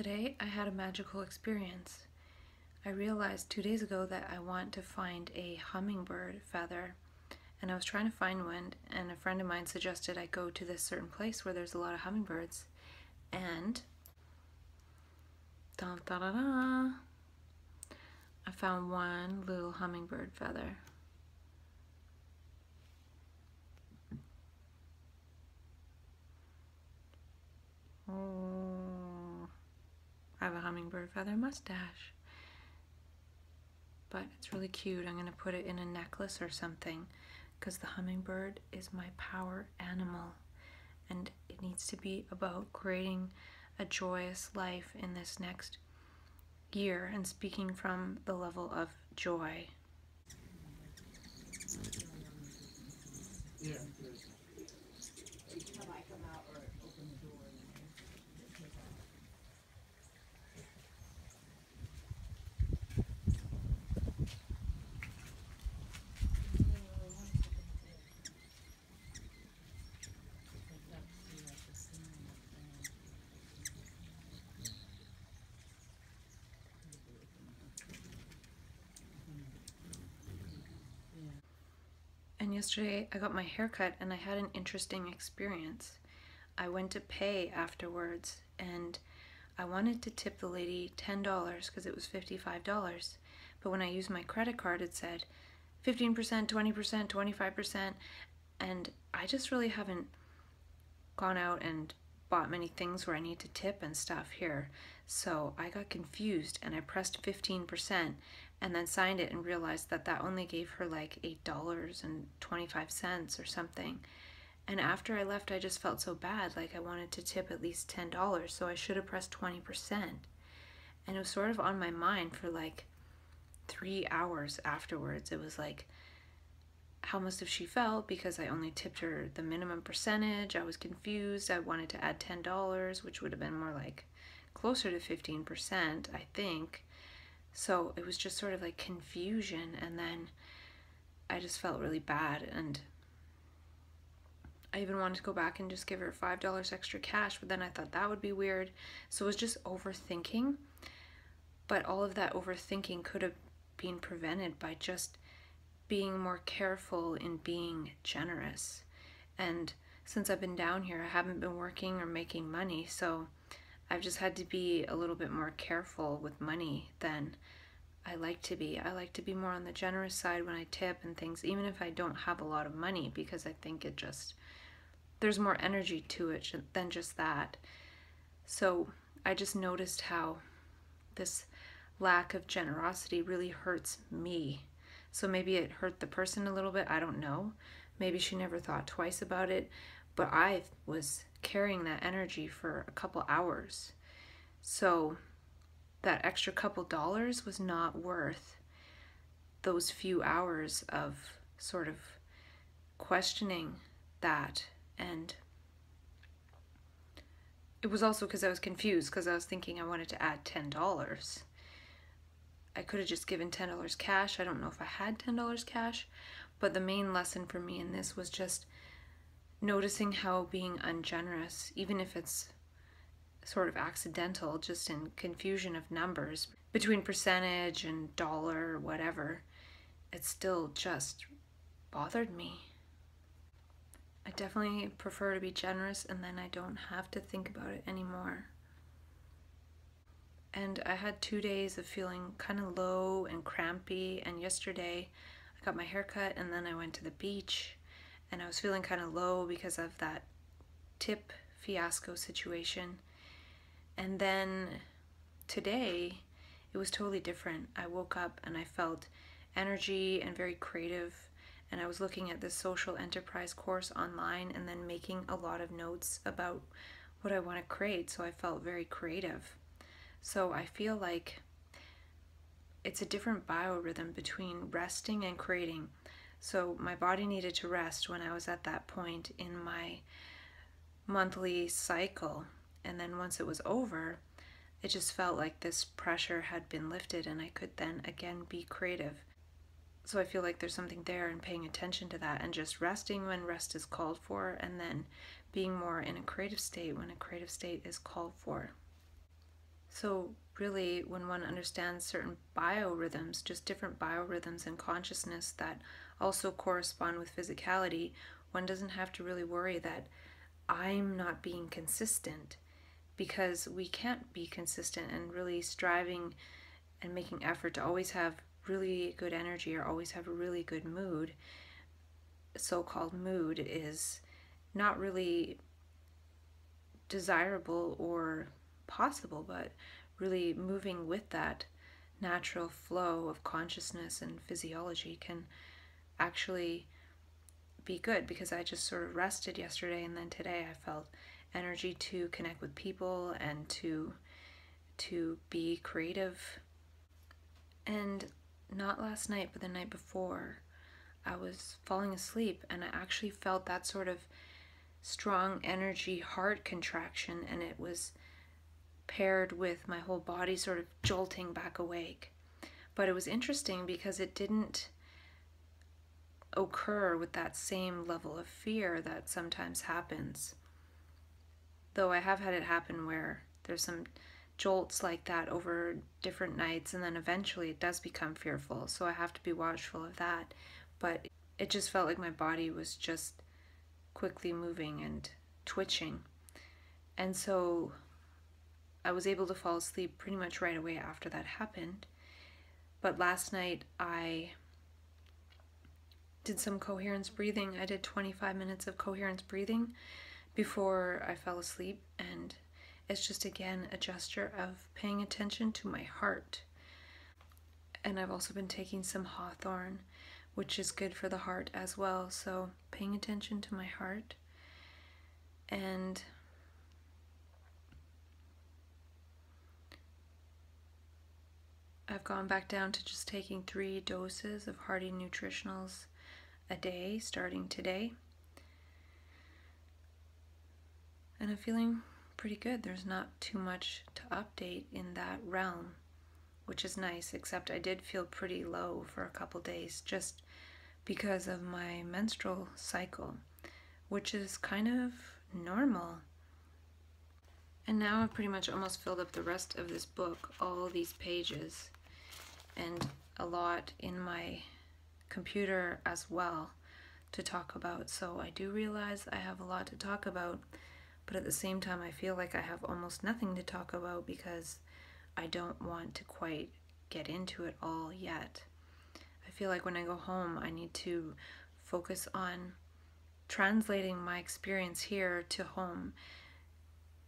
Today I had a magical experience. I realized 2 days ago that I want to find a hummingbird feather, and I was trying to find one, and a friend of mine suggested I go to this certain place where there's a lot of hummingbirds, and dun, da, da, da, I found one little hummingbird feather. Oh, I have a hummingbird feather mustache. But it's really cute. I'm going to put it in a necklace or something because the hummingbird is my power animal, and it needs to be about creating a joyous life in this next year and speaking from the level of joy. Yeah. And yesterday I got my hair cut and I had an interesting experience. I went to pay afterwards and I wanted to tip the lady $10 because it was $55. But when I used my credit card, it said 15%, 20%, 25%. And I just really haven't gone out and bought many things where I need to tip and stuff here. So I got confused and I pressed 15% and then signed it and realized that that only gave her like $8.25 or something. And after I left, I just felt so bad, like I wanted to tip at least $10, so I should have pressed 20%. And it was sort of on my mind for like 3 hours afterwards. It was like, how must have she felt because I only tipped her the minimum percentage. I was confused. I wanted to add $10, which would have been more like closer to 15%, I think. So it was just sort of like confusion, and then I just felt really bad, and I even wanted to go back and just give her $5 extra cash, but then I thought that would be weird. So it was just overthinking, but all of that overthinking could have been prevented by just being more careful in being generous. And since I've been down here, I haven't been working or making money, so I've just had to be a little bit more careful with money than I like to be. I like to be more on the generous side when I tip and things, even if I don't have a lot of money, because I think it just, there's more energy to it than just that. So I just noticed how this lack of generosity really hurts me. So maybe it hurt the person a little bit, I don't know. Maybe she never thought twice about it, but I was carrying that energy for a couple hours. So that extra couple dollars was not worth those few hours of sort of questioning that. And it was also because I was confused, because I was thinking I wanted to add $10. I could have just given $10 cash. I don't know if I had $10 cash, but the main lesson for me in this was just noticing how being ungenerous, even if it's sort of accidental, just in confusion of numbers between percentage and dollar or whatever, it still just bothered me. I definitely prefer to be generous, and then I don't have to think about it anymore. And I had 2 days of feeling kind of low and crampy, and yesterday I got my hair cut and then I went to the beach, and I was feeling kind of low because of that tip fiasco situation. And then today it was totally different. I woke up and I felt energy and very creative, and I was looking at this social enterprise course online and then making a lot of notes about what I want to create, so I felt very creative. So I feel like it's a different biorhythm between resting and creating. So my body needed to rest when I was at that point in my monthly cycle, and then once it was over, it just felt like this pressure had been lifted and I could then again be creative. So I feel like there's something there in paying attention to that and just resting when rest is called for, and then being more in a creative state when a creative state is called for. So really, when one understands certain biorhythms, just different biorhythms in consciousness that also correspond with physicality, one doesn't have to really worry that I'm not being consistent, because we can't be consistent and really striving and making effort to always have really good energy or always have a really good mood, so-called mood, is not really desirable or possible, but really moving with that natural flow of consciousness and physiology can actually be good, because I just sort of rested yesterday, and then today I felt energy to connect with people and to be creative. And not last night, but the night before, I was falling asleep and I actually felt that sort of strong energy heart contraction, and it was paired with my whole body sort of jolting back awake. But it was interesting because it didn't occur with that same level of fear that sometimes happens. Though I have had it happen where there's some jolts like that over different nights, and then eventually it does become fearful, so I have to be watchful of that. But it just felt like my body was just quickly moving and twitching. And so I was able to fall asleep pretty much right away after that happened. But last night I did some coherence breathing. I did 25 minutes of coherence breathing before I fell asleep, and it's just, again, a gesture of paying attention to my heart. And I've also been taking some hawthorn, which is good for the heart as well, so paying attention to my heart. And I've gone back down to just taking 3 doses of hearty nutritionals a day starting today, and I'm feeling pretty good. There's not too much to update in that realm, which is nice, except I did feel pretty low for a couple days just because of my menstrual cycle, which is kind of normal. And now I've pretty much almost filled up the rest of this book, all these pages, and a lot in my computer as well to talk about. So I do realize I have a lot to talk about, but at the same time I feel like I have almost nothing to talk about because I don't want to quite get into it all yet. I feel like when I go home I need to focus on translating my experience here to home.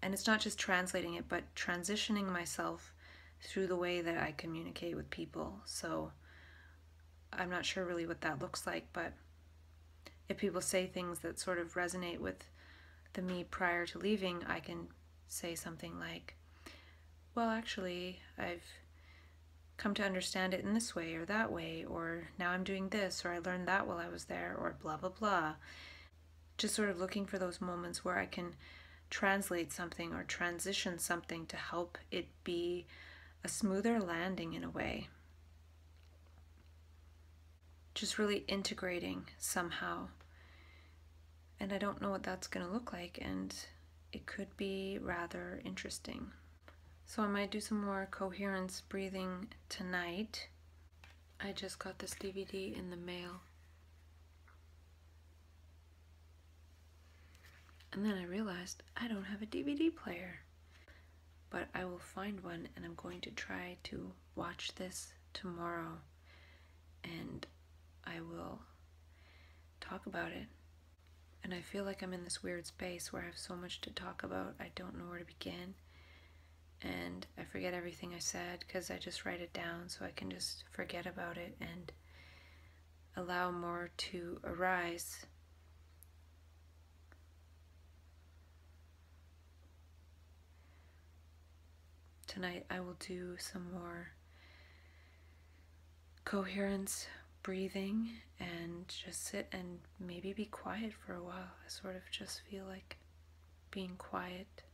And it's not just translating it, but transitioning myself through the way that I communicate with people. So I'm not sure really what that looks like, but if people say things that sort of resonate with the me prior to leaving, I can say something like, well, actually, I've come to understand it in this way or that way, or now I'm doing this, or I learned that while I was there, or blah, blah, blah. Just sort of looking for those moments where I can translate something or transition something to help it be a smoother landing in a way. Just really integrating somehow. And I don't know what that's going to look like, and it could be rather interesting. So I might do some more coherence breathing tonight. I just got this DVD in the mail. And then I realized I don't have a DVD player. But I will find one, and I'm going to try to watch this tomorrow, and I will talk about it. And I feel like I'm in this weird space where I have so much to talk about, I don't know where to begin. And I forget everything I said because I just write it down so I can just forget about it and allow more to arise. Tonight I will do some more coherence breathing and just sit and maybe be quiet for a while. I sort of just feel like being quiet.